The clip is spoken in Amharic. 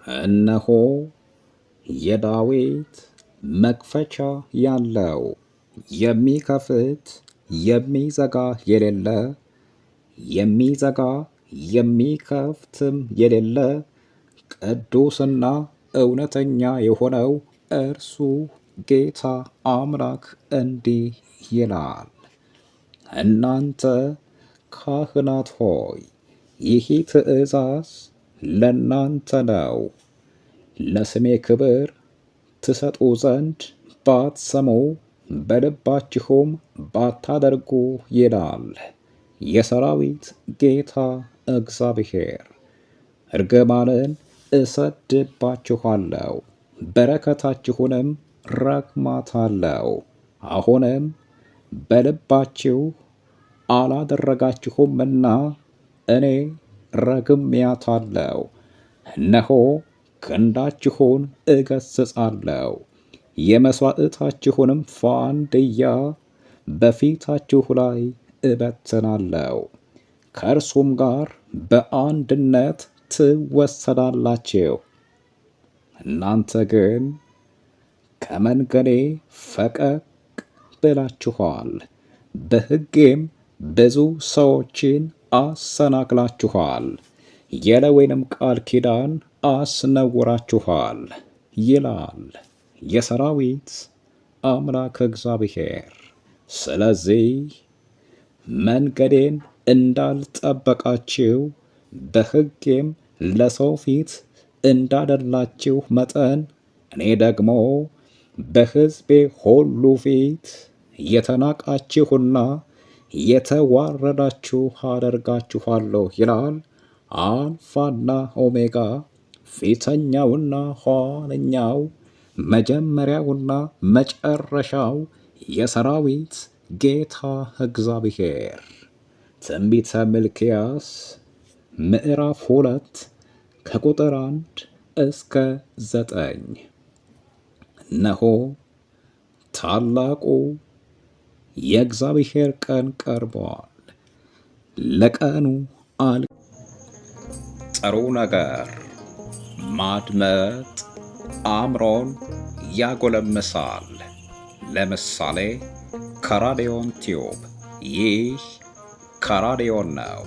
እነሆ የዳዊት መክፈቻ ያለው የሚከፍት የሚዘጋ የሌለ የሚዘጋ የሚከፍትም የሌለ ቅዱስና እውነተኛ የሆነው እርሱ ጌታ አምላክ እንዲህ ይላል፣ እናንተ ካህናት ሆይ ይህ ትእዛዝ ለእናንተ ነው። ለስሜ ክብር ትሰጡ ዘንድ ባትሰሙ በልባችሁም ባታደርጉ ይላል የሰራዊት ጌታ እግዚአብሔር። እርግማንን እሰድባችኋለሁ፣ በረከታችሁንም ረግማታለሁ። አሁንም በልባችሁ አላደረጋችሁምና እኔ ረግሜያታለሁ። እነሆ ክንዳችሁን እገሥጻለሁ፣ የመሥዋዕታችሁንም ፋንድያ በፊታችሁ ላይ እበትናለሁ፣ ከእርሱም ጋር በአንድነት ትወሰዳላችሁ። እናንተ ግን ከመንገዴ ፈቀቅ ብላችኋል፣ በሕጌም ብዙ ሰዎችን አሰናክላችኋል፣ የሌዊንም ቃል ኪዳን አስነውራችኋል ይላል የሰራዊት አምላክ እግዚአብሔር። ስለዚህ መንገዴን እንዳልጠበቃችሁ በሕጌም ለሰው ፊት እንዳደላችሁ መጠን እኔ ደግሞ በሕዝቤ ሁሉ ፊት የተናቃችሁና የተዋረዳችሁ አደርጋችኋለሁ ይላል አልፋና ኦሜጋ፣ ፊተኛውና ኋለኛው፣ መጀመሪያውና መጨረሻው የሰራዊት ጌታ እግዚአብሔር። ትንቢተ ሚልክያስ ምዕራፍ 2 ከቁጥር 1 እስከ 9። እነሆ ታላቁ የእግዚአብሔር ቀን ቀርቧል። ለቀኑ ጥሩ ነገር ማድመጥ አእምሮን ያጎለምሳል። ለምሳሌ ከራዲዮን ቲዩብ፣ ይህ ከራዲዮን ነው።